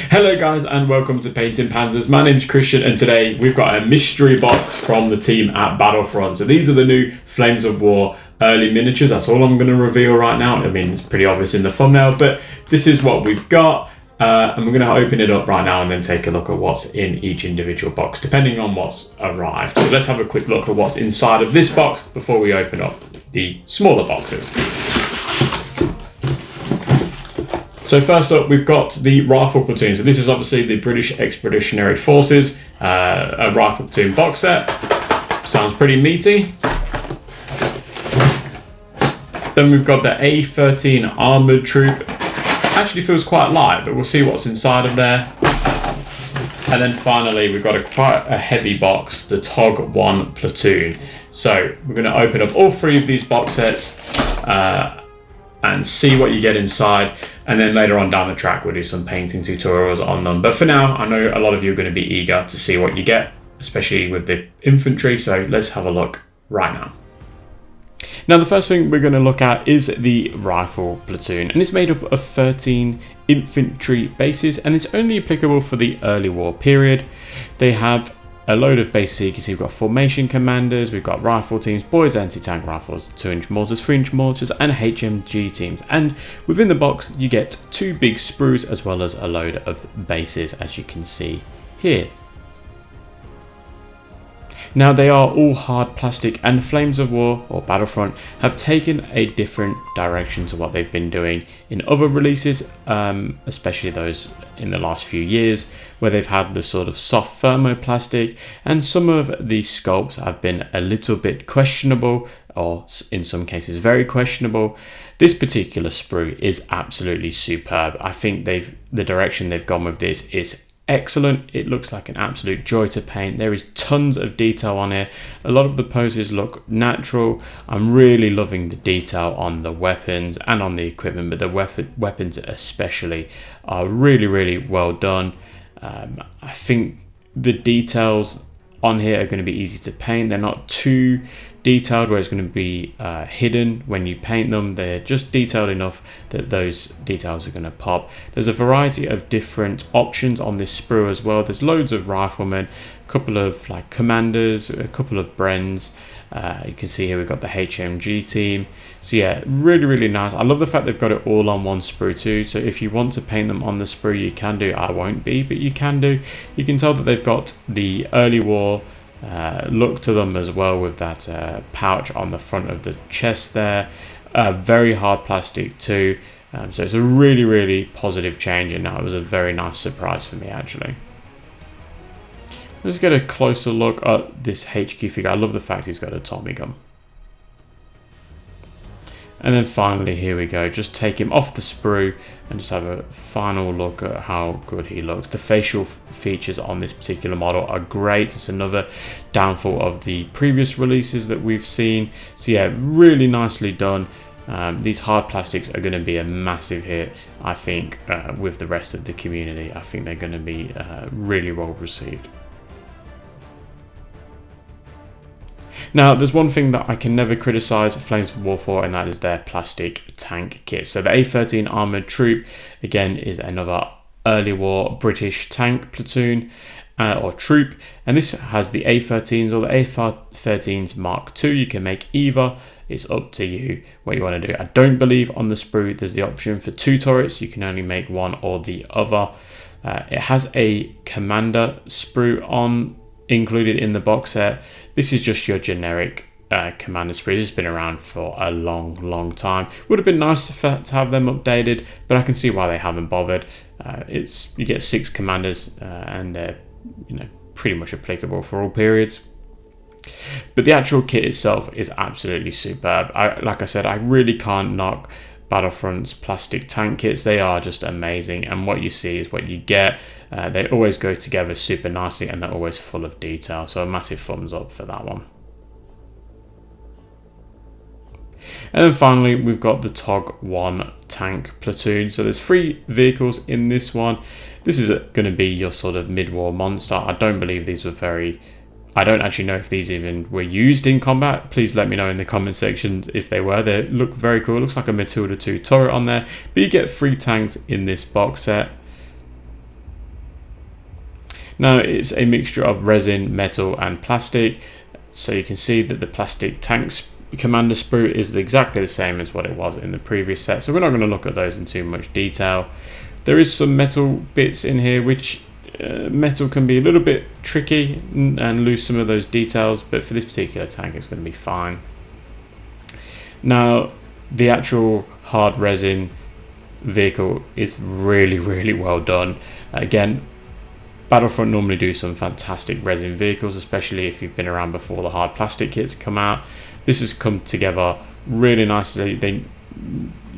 Hello guys and welcome to Painting Panzers. My name's Christian and today we've got a mystery box from the team at Battlefront. So these are the new Flames of War early miniatures. That's all I'm going to reveal right now. I mean, it's pretty obvious in the thumbnail, but this is what we've got. And we're going to open it up right now and then take a look at what's in each individual box, depending on what's arrived. So let's have a quick look at what's inside of this box before we open up the smaller boxes. So first up, we've got the rifle platoon. So this is obviously the British Expeditionary Forces, a rifle platoon box set. Sounds pretty meaty. Then we've got the A13 Armoured Troop. Actually feels quite light, but we'll see what's inside of there. And then finally, we've got quite a heavy box, the TOG 1 Platoon. So we're going to open up all three of these box sets and see what you get inside. And then later on down the track, we'll do some painting tutorials on them. But for now, I know a lot of you are going to be eager to see what you get, especially with the infantry. So let's have a look right now. Now, the first thing we're going to look at is the rifle platoon, and it's made up of 13 infantry bases, and it's only applicable for the early war period. They have a load of bases. You can see we've got formation commanders, we've got rifle teams, boys anti-tank rifles, 2-inch mortars, 3-inch mortars, and HMG teams. And within the box, you get 2 big sprues as well as a load of bases, as you can see here. Now, they are all hard plastic, and Flames of War or Battlefront have taken a different direction to what they've been doing in other releases, especially those in the last few years, where they've had the sort of soft thermoplastic, and some of the sculpts have been a little bit questionable, or in some cases very questionable. This particular sprue is absolutely superb. I think the direction they've gone with this is excellent. It looks like an absolute joy to paint. There is tons of detail on here. A lot of the poses look natural. I'm really loving the detail on the weapons and on the equipment, but the weapons especially are really well done. I think the details on here are going to be easy to paint. They're not too detailed where it's going to be hidden when you paint them. They're just detailed enough that those details are going to pop. There's a variety of different options on this sprue as well. There's loads of riflemen, a couple of like commanders, a couple of Brens. You can see here we've got the HMG team. So yeah, really nice. I love the fact they've got it all on one sprue too. So if you want to paint them on the sprue, you can do. I won't be, but you can do. You can tell that they've got the early war look to them as well, with that pouch on the front of the chest there. Very hard plastic too. So it's a really positive change, and that was a very nice surprise for me actually. Let's get a closer look at this HQ figure. I love the fact he's got a Tommy gun. And then finally, here we go. Just take him off the sprue and just have a final look at how good he looks. The facial features on this particular model are great. It's another downfall of the previous releases that we've seen. So yeah, really nicely done. These hard plastics are going to be a massive hit, I think, with the rest of the community. I think they're going to be really well received. Now, there's one thing that I can never criticise Flames of War for, and that is their plastic tank kit. So the A13 Armoured Troop, again, is another early war British tank platoon or troop. And this has the A13s or the A13s Mark II. You can make either. It's up to you what you want to do. I don't believe on the sprue there's the option for 2 turrets. You can only make one or the other. It has a commander sprue included in the box set. This is just your generic commander sprue. This has been around for a long time. Would have been nice to have them updated, but I can see why they haven't bothered. You get 6 commanders and they're pretty much applicable for all periods. But the actual kit itself is absolutely superb. Like I said, I really can't knock Battlefront's plastic tank kits. They are just amazing, and what you see is what you get. They always go together super nicely, and they're always full of detail, so a massive thumbs up for that one. And then finally, we've got the TOG 1 tank platoon. So there's 3 vehicles in this one. This is going to be your sort of mid-war monster. I don't believe these were I don't actually know if these even were used in combat. Please let me know in the comment section if they were. They look very cool. It looks like a Matilda 2 turret on there. But you get 3 tanks in this box set. Now it's a mixture of resin, metal and plastic, so you can see that the plastic tanks commander sprue is exactly the same as what it was in the previous set, so we're not going to look at those in too much detail. There is some metal bits in here, which metal can be a little bit tricky and lose some of those details, but for this particular tank it's going to be fine. Now the actual hard resin vehicle is really well done. Again, Battlefront normally do some fantastic resin vehicles, especially if you've been around before the hard plastic kits come out. This has come together really nicely.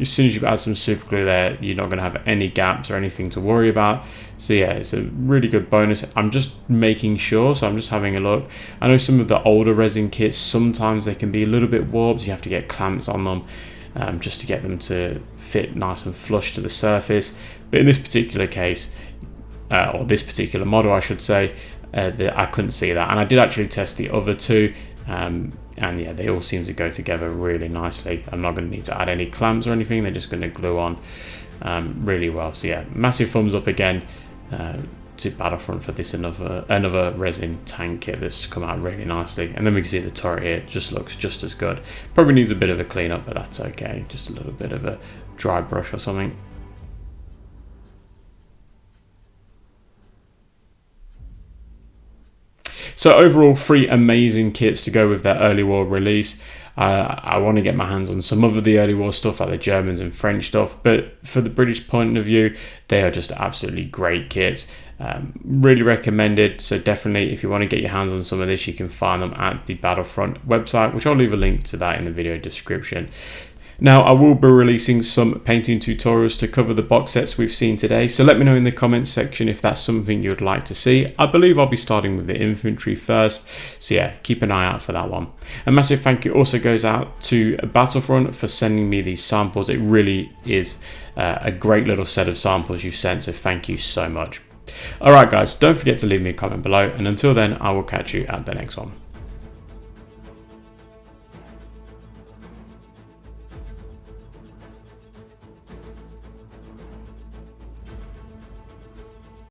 As soon as you add some super glue there, you're not going to have any gaps or anything to worry about. So yeah, it's a really good bonus. I'm just making sure, so I'm just having a look. I know some of the older resin kits, sometimes they can be a little bit warped. You have to get clamps on them just to get them to fit nice and flush to the surface. But in this particular case, or this particular model I should say, I couldn't see that, and I did actually test the other two, and yeah, they all seem to go together really nicely. I'm not going to need to add any clamps or anything, they're just going to glue on really well. So yeah, massive thumbs up again to Battlefront for this another resin tank kit that's come out really nicely. And then we can see the turret here, it just looks just as good. Probably needs a bit of a clean up, but that's okay, just a little bit of a dry brush or something. So overall, 3 amazing kits to go with that early war release. I want to get my hands on some of the early war stuff like the Germans and French stuff, but for the British point of view, they are just absolutely great kits. Really recommended. So definitely, if you want to get your hands on some of this, you can find them at the Battlefront website, which I'll leave a link to that in the video description. Now, I will be releasing some painting tutorials to cover the box sets we've seen today, so let me know in the comments section if that's something you'd like to see. I believe I'll be starting with the infantry first, so yeah, keep an eye out for that one. A massive thank you also goes out to Battlefront for sending me these samples. It really is a great little set of samples you've sent, so thank you so much. Alright guys, don't forget to leave me a comment below, and until then, I will catch you at the next one.